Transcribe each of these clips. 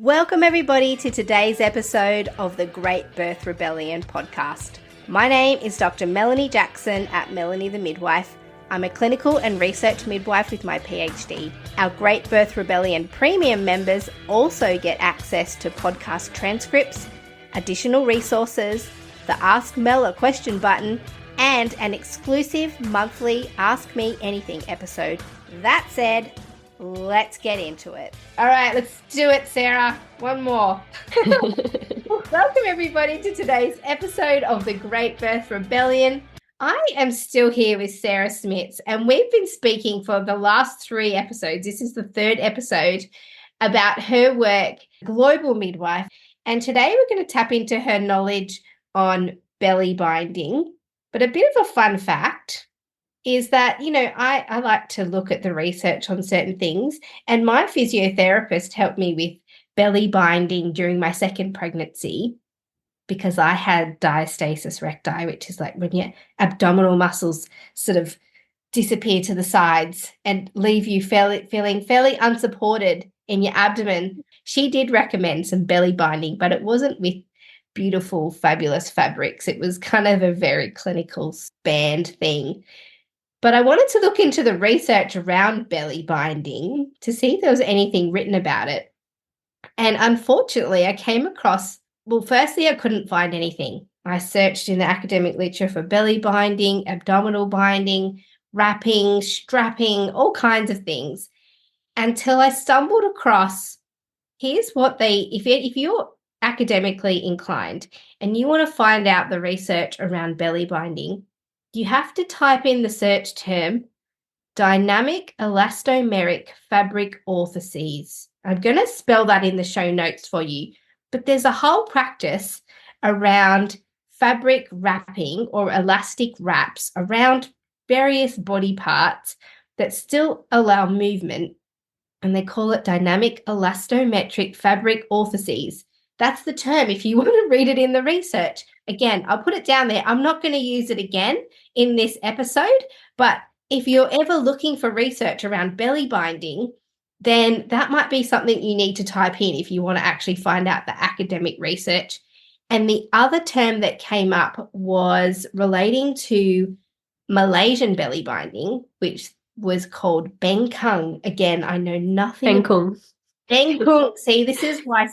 Welcome everybody to today's episode of the Great Birth Rebellion podcast. My name is Dr. Melanie Jackson at Melanie the Midwife. I'm a clinical and research midwife with my PhD. Our Great Birth Rebellion premium members also get access to podcast transcripts, additional resources, the Ask Mel a Question button, and an exclusive monthly Ask Me Anything episode. That said, let's get into it. All right, let's do it, Sarah. One more. Welcome, everybody, to today's episode of the Great Birth Rebellion. I am still here with Sarah Smits, and we've been speaking for the last 3 episodes. This is the 3rd episode about her work, global midwife. And today we're going to tap into her knowledge on belly binding. But a bit of a fun fact is that, I like to look at the research on certain things, and my physiotherapist helped me with belly binding during my 2nd pregnancy because I had diastasis recti, which is like when your abdominal muscles sort of disappear to the sides and leave you feeling fairly unsupported in your abdomen. She did recommend some belly binding, but it wasn't with beautiful, fabulous fabrics. It was kind of a very clinical band thing. But I wanted to look into the research around belly binding to see if there was anything written about it. And unfortunately, I came across, firstly, I couldn't find anything. I searched in the academic literature for belly binding, abdominal binding, wrapping, strapping, all kinds of things, until I stumbled across, here's what if you're academically inclined and you want to find out the research around belly binding, you have to type in the search term dynamic elastomeric fabric orthoses. I'm going to spell that in the show notes for you, but there's a whole practice around fabric wrapping or elastic wraps around various body parts that still allow movement, and they call it dynamic elastometric fabric orthoses. That's the term if you want to read it in the research. Again, I'll put it down there. I'm not going to use it again in this episode, but if you're ever looking for research around belly binding, then that might be something you need to type in if you want to actually find out the academic research. And the other term that came up was relating to Malaysian belly binding, which was called bengkung. Again, I know nothing. Bengkung. See, this is why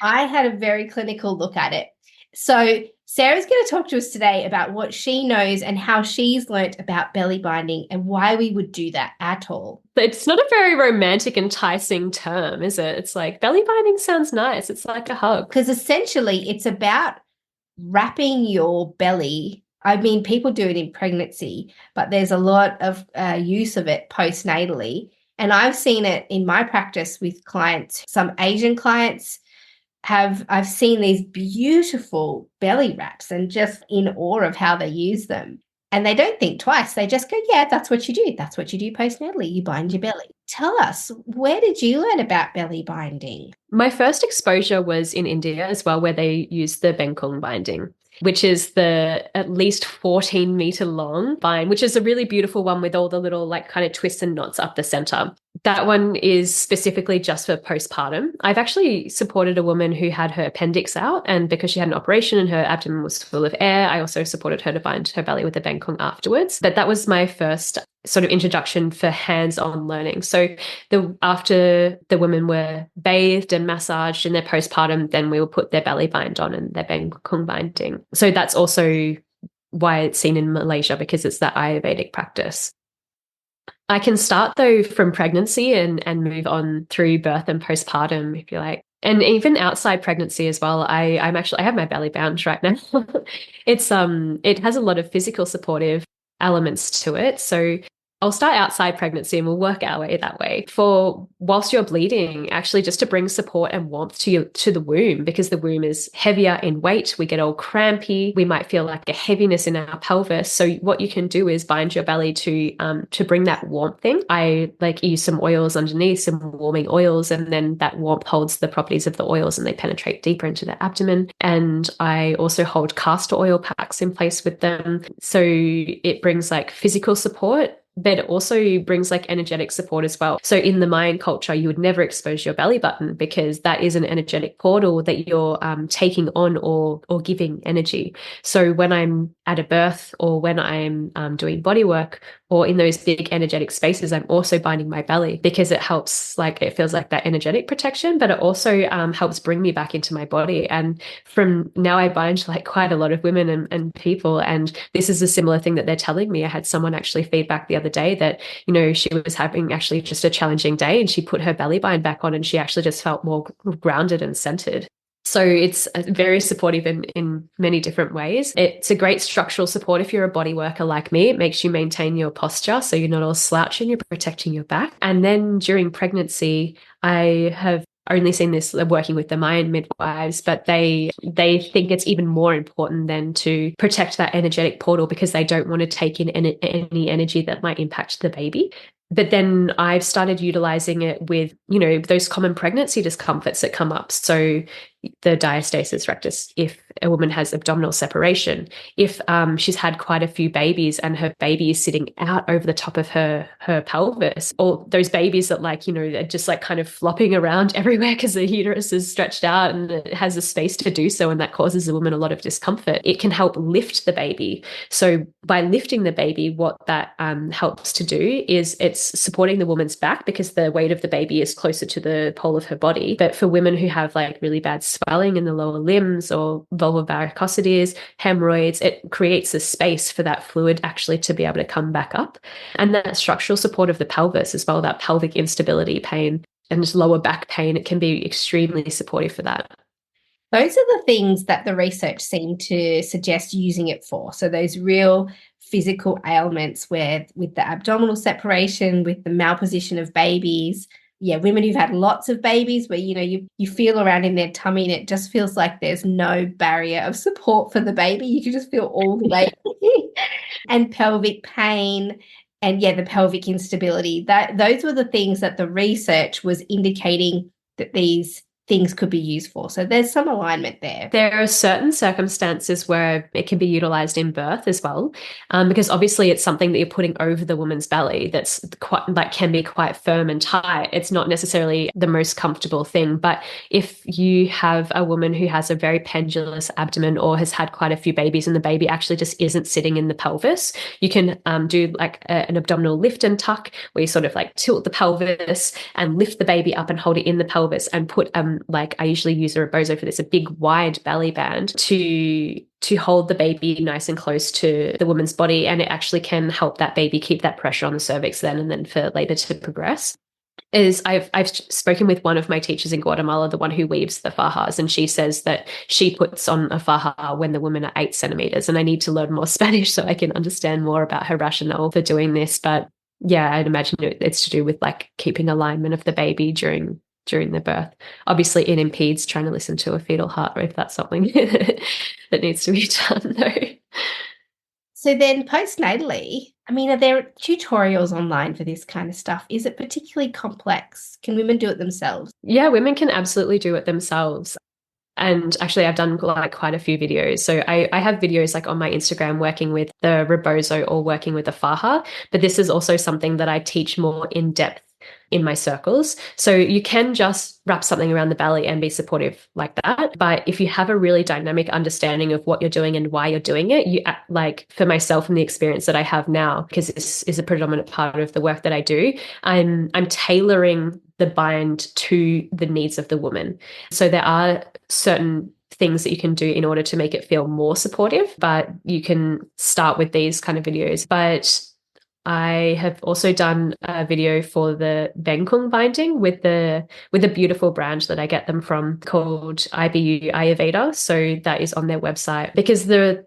I had a very clinical look at it. So Sarah's going to talk to us today about what she knows and how she's learnt about belly binding and why we would do that at all. It's not a very romantic, enticing term, is it? It's like belly binding sounds nice. It's like a hug. Because essentially it's about wrapping your belly. I mean, people do it in pregnancy, but there's a lot of use of it postnatally. And I've seen it in my practice with clients, some Asian clients. I've seen these beautiful belly wraps and just in awe of how they use them. And they don't think twice. They just go, yeah, that's what you do. That's what you do postnatally. You bind your belly. Tell us, where did you learn about belly binding? My first exposure was in India as well, where they use the bengkung binding, which is the at least 14-meter long bind, which is a really beautiful one with all the little kind of twists and knots up the center. That one is specifically just for postpartum. I've actually supported a woman who had her appendix out, and because she had an operation and her abdomen was full of air, I also supported her to bind her belly with the bengkung afterwards. But that was my first sort of introduction for hands-on learning. So after the women were bathed and massaged in their postpartum, then we will put their belly bind on and their bengkung binding. So that's also why it's seen in Malaysia, because it's that Ayurvedic practice. I can start though from pregnancy and move on through birth and postpartum, if you like. And even outside pregnancy as well. I have my belly bound right now. It has a lot of physical supportive elements to it. So I'll start outside pregnancy and we'll work our way that way. For whilst you're bleeding, actually just to bring support and warmth to the womb, because the womb is heavier in weight. We get all crampy. We might feel like a heaviness in our pelvis. So what you can do is bind your belly to bring that warmth in. I use some oils underneath, some warming oils, and then that warmth holds the properties of the oils and they penetrate deeper into the abdomen. And I also hold castor oil packs in place with them. So it brings physical support but it also brings like energetic support as well. So in the Mayan culture, you would never expose your belly button because that is an energetic portal that you're taking on or giving energy. So when I'm at a birth or when I'm doing body work or in those big energetic spaces, I'm also binding my belly because it helps, like it feels like that energetic protection, but it also helps bring me back into my body. And from now I bind like quite a lot of women and people, and this is a similar thing that they're telling me. I had someone actually feedback the other day that, you know, she was having actually just a challenging day and she put her belly bind back on and she actually just felt more grounded and centered. So it's very supportive in many different ways. It's a great structural support if you're a body worker like me. It makes you maintain your posture so you're not all slouching, you're protecting your back. And then during pregnancy, I have only seen this working with the Mayan midwives, but they think it's even more important than to protect that energetic portal because they don't want to take in any energy that might impact the baby. But then I've started utilizing it with, you know, those common pregnancy discomforts that come up. So the diastasis rectus, if a woman has abdominal separation, if she's had quite a few babies and her baby is sitting out over the top of her pelvis, or those babies that, like, you know, are just like kind of flopping around everywhere because the uterus is stretched out and it has a space to do so, and that causes a woman a lot of discomfort. It can help lift the baby. So by lifting the baby, what that helps to do is it's supporting the woman's back because the weight of the baby is closer to the pole of her body. But for women who have like really bad swelling in the lower limbs or vulvar varicosities, hemorrhoids, it creates a space for that fluid actually to be able to come back up. And that structural support of the pelvis as well, that pelvic instability pain and just lower back pain, it can be extremely supportive for that. Those are the things that the research seemed to suggest using it for. So those real physical ailments where with the abdominal separation, with the malposition of babies, women who've had lots of babies where, you know, you feel around in their tummy and it just feels like there's no barrier of support for the baby. You can just feel all the baby and pelvic pain and the pelvic instability. Those were the things that the research was indicating that these things could be used for. So there's some alignment there. There are certain circumstances where it can be utilized in birth as well, because obviously it's something that you're putting over the woman's belly that's quite, like, can be quite firm and tight. It's not necessarily the most comfortable thing, but if you have a woman who has a very pendulous abdomen or has had quite a few babies and the baby actually just isn't sitting in the pelvis, you can do like an abdominal lift and tuck where you sort of like tilt the pelvis and lift the baby up and hold it in the pelvis and put like I usually use a rebozo for this, a big wide belly band to hold the baby nice and close to the woman's body, and it actually can help that baby keep that pressure on the cervix then and then for labor to progress. I've spoken with one of my teachers in Guatemala, the one who weaves the fajas, and she says that she puts on a faja when the women are 8 centimeters, and I need to learn more Spanish so I can understand more about her rationale for doing this. But yeah, I'd imagine it's to do with like keeping alignment of the baby during the birth. Obviously it impedes trying to listen to a fetal heart rate if that's something that needs to be done though. So then postnatally, I mean, are there tutorials online for this kind of stuff? Is it particularly complex? Can women do it themselves? Yeah, women can absolutely do it themselves. And actually, I've done like quite a few videos. So I have videos like on my Instagram working with the rebozo or working with a faja, but this is also something that I teach more in depth in my circles. So you can just wrap something around the belly and be supportive like that. But if you have a really dynamic understanding of what you're doing and why you're doing it, you like for myself and the experience that I have now, because this is a predominant part of the work that I do, I'm tailoring the bind to the needs of the woman. So there are certain things that you can do in order to make it feel more supportive, but you can start with these kind of videos. But I have also done a video for the Bengkung binding with a beautiful brand that I get them from called IBU Ayurveda. So that is on their website, because there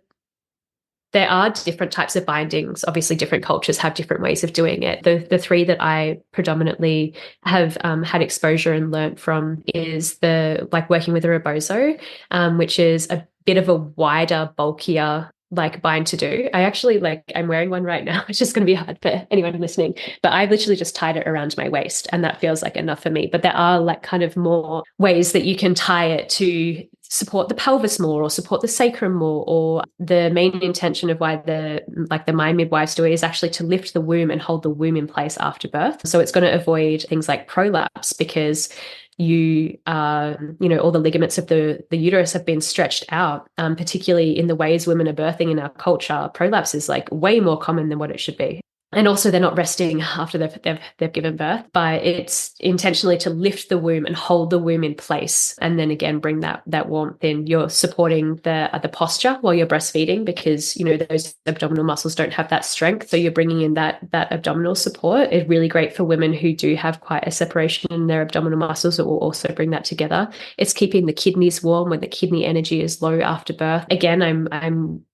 are different types of bindings. Obviously, different cultures have different ways of doing it. The three that I predominantly have had exposure and learnt from is the like working with a rebozo, which is a bit of a wider, bulkier like bind to do. I actually I'm wearing one right now. It's just going to be hard for anyone listening, but I've literally just tied it around my waist and that feels like enough for me. But there are like kind of more ways that you can tie it to support the pelvis more or support the sacrum more, or the main intention of why the My Midwife's do it is actually to lift the womb and hold the womb in place after birth. So it's going to avoid things like prolapse, because all the ligaments of the uterus have been stretched out, particularly in the ways women are birthing in our culture. Prolapse is like way more common than what it should be. And also they're not resting after they've given birth, but it's intentionally to lift the womb and hold the womb in place. And then again, bring that warmth in. You're supporting the posture while you're breastfeeding, because, those abdominal muscles don't have that strength. So you're bringing in that abdominal support. It's really great for women who do have quite a separation in their abdominal muscles. It will also bring that together. It's keeping the kidneys warm when the kidney energy is low after birth. Again, I'm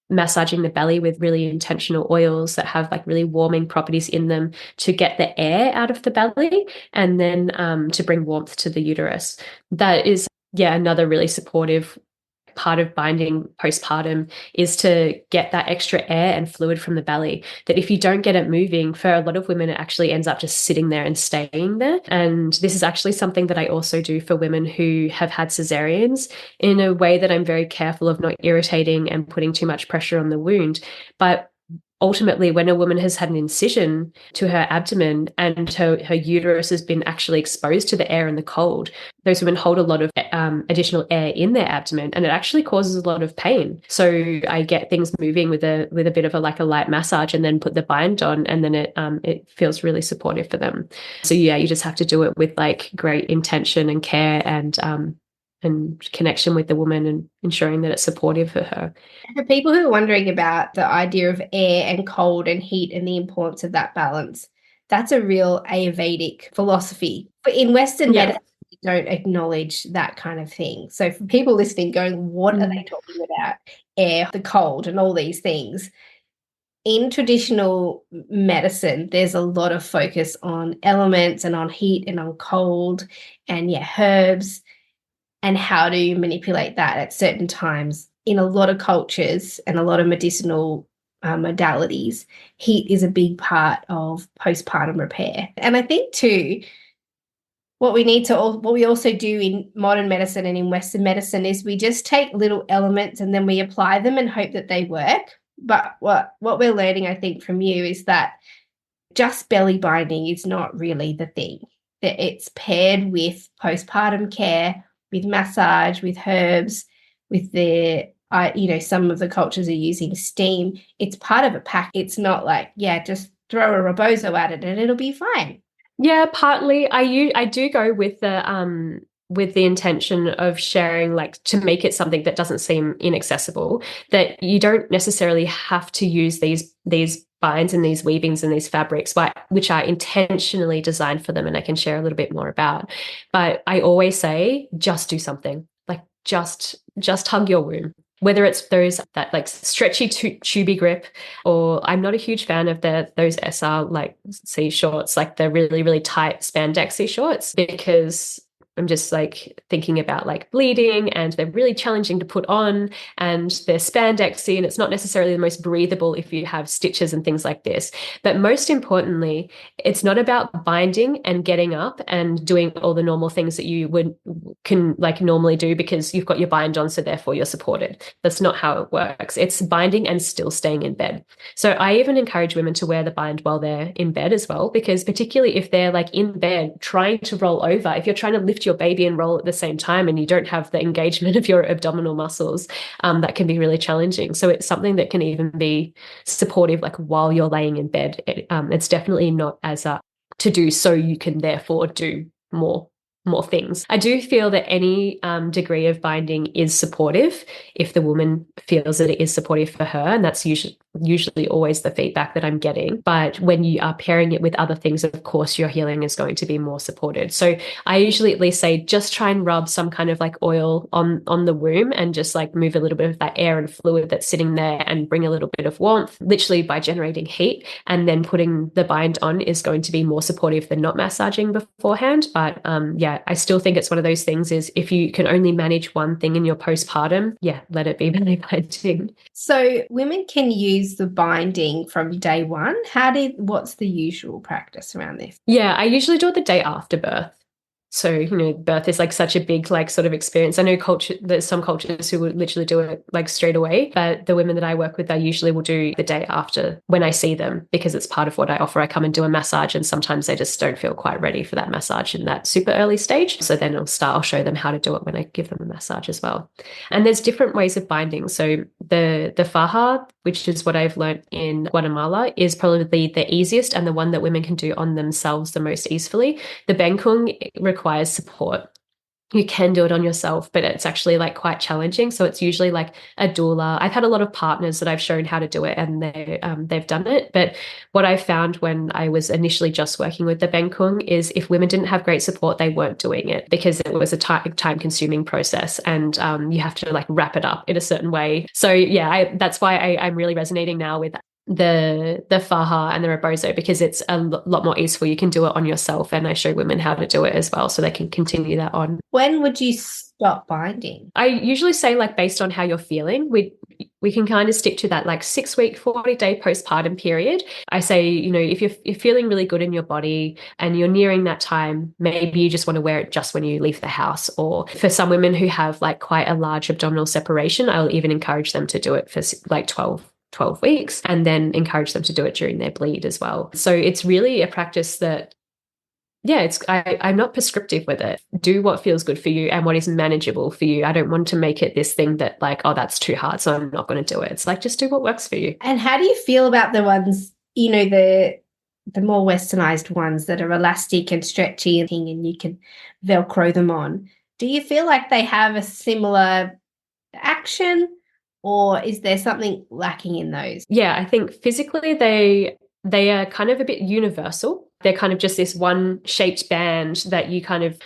massaging the belly with really intentional oils that have like really warming properties in them to get the air out of the belly, and then to bring warmth to the uterus. That is, another really supportive part of binding postpartum, is to get that extra air and fluid from the belly, that if you don't get it moving, for a lot of women, it actually ends up just sitting there and staying there. And this is actually something that I also do for women who have had cesareans, in a way that I'm very careful of not irritating and putting too much pressure on the wound. But ultimately, when a woman has had an incision to her abdomen and her uterus has been actually exposed to the air and the cold, those women hold a lot of additional air in their abdomen, and it actually causes a lot of pain. So I get things moving with a bit of a light massage, and then put the bind on, and then it feels really supportive for them. So you just have to do it with like great intention and care, and connection with the woman, and ensuring that it's supportive for her. For people who are wondering about the idea of air and cold and heat and the importance of that balance, that's a real Ayurvedic philosophy. But in Western medicine, we don't acknowledge that kind of thing. So for people listening going, what are they talking about? Air, the cold, and all these things. In traditional medicine, there's a lot of focus on elements and on heat and on cold and herbs, and how do you manipulate that at certain times. In a lot of cultures and a lot of medicinal modalities, heat is a big part of postpartum repair. And I think too, what we also do in modern medicine and in Western medicine is we just take little elements and then we apply them and hope that they work. But what we're learning, I think, from you is that just belly binding is not really the thing. That it's paired with postpartum care, with massage, with herbs, with some of the cultures are using steam. It's part of a pack. It's not like, just throw a rebozo at it and it'll be fine. Yeah, partly. I do go with the intention of sharing, like, to make it something that doesn't seem inaccessible, that you don't necessarily have to use these binds and these weavings and these fabrics, which are intentionally designed for them, and I can share a little bit more about. But I always say, just do something. Like, just hug your womb. Whether it's those that like stretchy tubey grip, or I'm not a huge fan of those SR like C shorts, like the really, really tight spandexy shorts, because I'm just like thinking about like bleeding, and they're really challenging to put on, and they're spandexy, and it's not necessarily the most breathable if you have stitches and things like this. But most importantly, it's not about binding and getting up and doing all the normal things that you can like normally do because you've got your bind on, so therefore you're supported. That's not how it works. It's binding and still staying in bed. So I even encourage women to wear the bind while they're in bed as well, because particularly if they're like in bed trying to roll over, if you're trying to lift your baby and roll at the same time and you don't have the engagement of your abdominal muscles, that can be really challenging. So it's something that can even be supportive like while you're laying in bed. It's definitely not as to do so you can therefore do more things. I do feel that any degree of binding is supportive if the woman feels that it is supportive for her, and that's usually always the feedback that I'm getting. But when you are pairing it with other things, of course, your healing is going to be more supported. So I usually at least say, just try and rub some kind of like oil on the womb and just like move a little bit of that air and fluid that's sitting there and bring a little bit of warmth, literally by generating heat. And then putting the bind on is going to be more supportive than not massaging beforehand. But I still think it's one of those things is if you can only manage one thing in your postpartum, let it be belly binding. So women can use the binding from day one. What's the usual practice around this? Yeah, I usually do it the day after birth. So, birth is like such a big, like, sort of experience. I know there's some cultures who would literally do it like straight away, but the women that I work with, I usually will do the day after when I see them, because it's part of what I offer. I come and do a massage, and sometimes they just don't feel quite ready for that massage in that super early stage. So then I'll show them how to do it when I give them a massage as well. And there's different ways of binding. So the faja, which is what I've learned in Guatemala, is probably the easiest and the one that women can do on themselves the most easily. The bengkung requires support. You can do it on yourself, but it's actually like quite challenging. So it's usually like a doula. I've had a lot of partners that I've shown how to do it, and they've done it. But what I found when I was initially just working with the bengkung is if women didn't have great support, they weren't doing it, because it was a time consuming process, and you have to like wrap it up in a certain way. So yeah, that's why I'm really resonating now with the faja and the rebozo, because it's a lot more easeful. You can do it on yourself, and I show women how to do it as well, so they can continue that on. When would you stop binding? I usually say, like, based on how you're feeling, we can kind of stick to that like 6-week, 40-day postpartum period. I say, if you're feeling really good in your body and you're nearing that time, maybe you just want to wear it just when you leave the house. Or for some women who have like quite a large abdominal separation, I'll even encourage them to do it for like 12 weeks, and then encourage them to do it during their bleed as well. So it's really a practice that, I'm not prescriptive with it. Do what feels good for you and what is manageable for you. I don't want to make it this thing that like, oh, that's too hard, so I'm not going to do it. It's like, just do what works for you. And how do you feel about the ones, the more westernized ones that are elastic and stretchy and you can Velcro them on? Do you feel like they have a similar action, or is there something lacking in those? Yeah, I think physically they are kind of a bit universal. They're kind of just this one shaped band that you kind of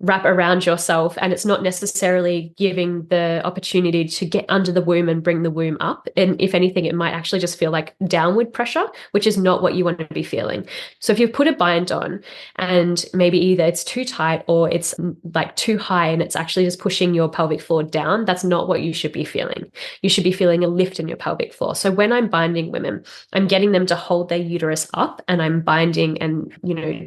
wrap around yourself, and it's not necessarily giving the opportunity to get under the womb and bring the womb up. And if anything, it might actually just feel like downward pressure, which is not what you want to be feeling. So if you've put a bind on and maybe either it's too tight or it's like too high and it's actually just pushing your pelvic floor down, that's not what you should be feeling. You should be feeling a lift in your pelvic floor. So when I'm binding women, I'm getting them to hold their uterus up, and I'm binding and,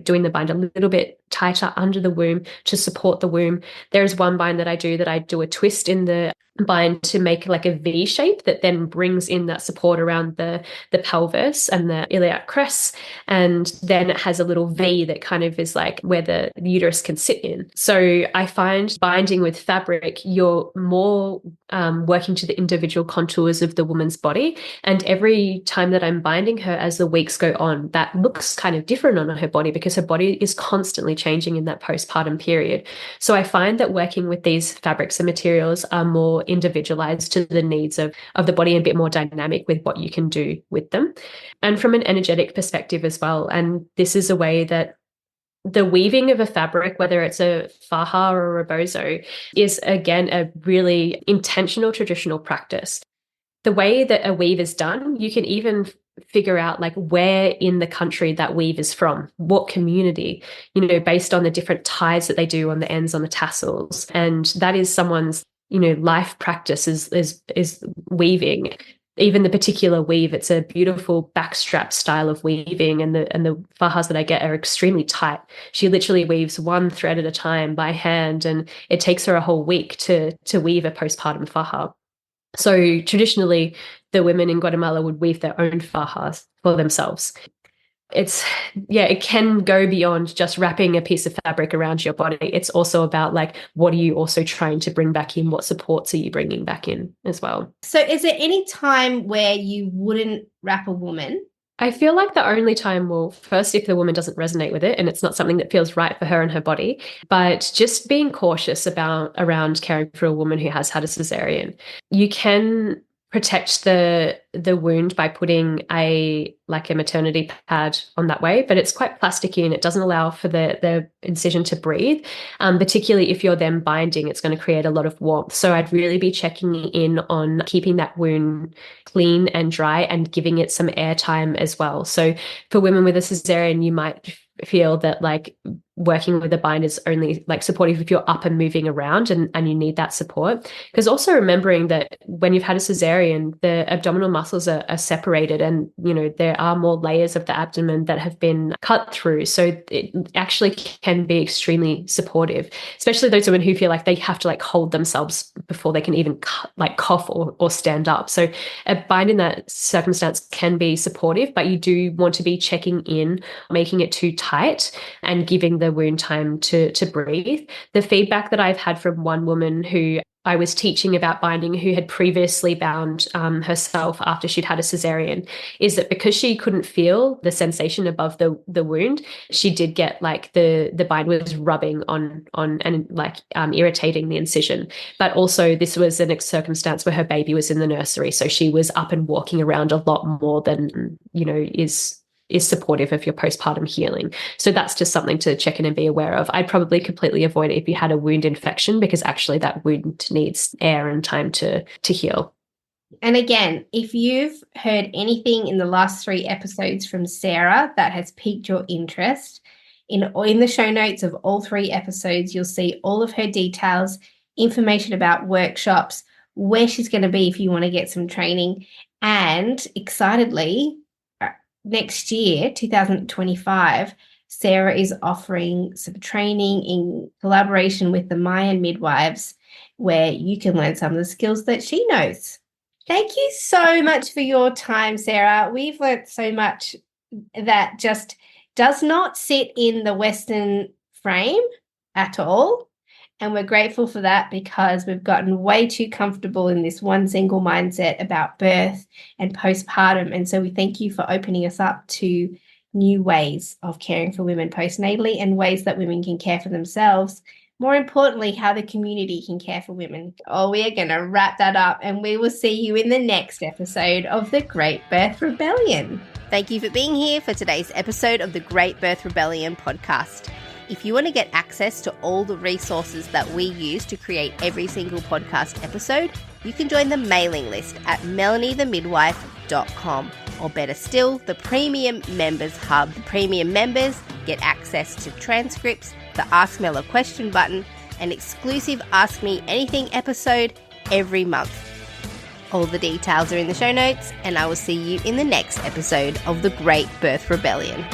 doing the bind a little bit tighter under the womb to support the womb. There's one bind that I do a twist in the bind to make like a V shape that then brings in that support around the pelvis and the iliac crest, and then it has a little V that kind of is like where the uterus can sit in. So I find binding with fabric, you're more working to the individual contours of the woman's body, and every time that I'm binding her as the weeks go on, that looks kind of different on her body, because her body is constantly changing in that postpartum period. So I find that working with these fabrics and materials are more individualized to the needs of the body, and a bit more dynamic with what you can do with them. And from an energetic perspective as well. And this is a way that the weaving of a fabric, whether it's a faja or a rebozo, is again a really intentional traditional practice. The way that a weave is done, you can even figure out like where in the country that weave is from, what community, based on the different ties that they do on the ends on the tassels. And that is someone's, life practice is weaving. Even the particular weave, it's a beautiful backstrap style of weaving, and the fajas that I get are extremely tight. She literally weaves one thread at a time by hand, and it takes her a whole week to weave a postpartum faja. So traditionally, the women in Guatemala would weave their own fajas for themselves. It can go beyond just wrapping a piece of fabric around your body. It's also about like, what are you also trying to bring back in? What supports are you bringing back in as well? So is there any time where you wouldn't wrap a woman? I feel like the only time, well, first, if the woman doesn't resonate with it and it's not something that feels right for her and her body, but just being cautious around caring for a woman who has had a cesarean. You can protect the wound by putting a maternity pad on that way, but it's quite plasticky and it doesn't allow for the incision to breathe. Particularly if you're then binding, it's going to create a lot of warmth. So I'd really be checking in on keeping that wound clean and dry and giving it some airtime as well. So for women with a cesarean, you might feel that like working with a bind is only like supportive if you're up and moving around and you need that support. Because also remembering that when you've had a cesarean, the abdominal muscles are separated, and there are more layers of the abdomen that have been cut through. So it actually can be extremely supportive, especially those women who feel like they have to like hold themselves before they can even cough or stand up. So a bind in that circumstance can be supportive, but you do want to be checking in, making it too tight and giving the wound time to breathe. The feedback that I've had from one woman who I was teaching about binding, who had previously bound herself after she'd had a cesarean, is that because she couldn't feel the sensation above the wound, she did get like the bind was rubbing on and like irritating the incision. But also this was a circumstance where her baby was in the nursery, so she was up and walking around a lot more than is supportive of your postpartum healing. So that's just something to check in and be aware of. I'd probably completely avoid it if you had a wound infection, because actually that wound needs air and time to heal. And again, if you've heard anything in the last 3 episodes from Sarah that has piqued your interest, in the show notes of all 3 episodes, you'll see all of her details, information about workshops, where she's going to be if you want to get some training, and excitedly, next year, 2025, Sarah is offering some training in collaboration with the Mayan midwives, where you can learn some of the skills that she knows. Thank you so much for your time, Sarah. We've learned so much that just does not sit in the Western frame at all. And we're grateful for that, because we've gotten way too comfortable in this one single mindset about birth and postpartum. And so we thank you for opening us up to new ways of caring for women postnatally, and ways that women can care for themselves. More importantly, how the community can care for women. Oh, we are going to wrap that up, and we will see you in the next episode of The Great Birth Rebellion. Thank you for being here for today's episode of the Great Birth Rebellion podcast. If you want to get access to all the resources that we use to create every single podcast episode, you can join the mailing list at melaniethemidwife.com, or better still, the Premium Members Hub. The Premium members get access to transcripts, the Ask Mel a Question button, an exclusive Ask Me Anything episode every month. All the details are in the show notes, and I will see you in the next episode of The Great Birth Rebellion.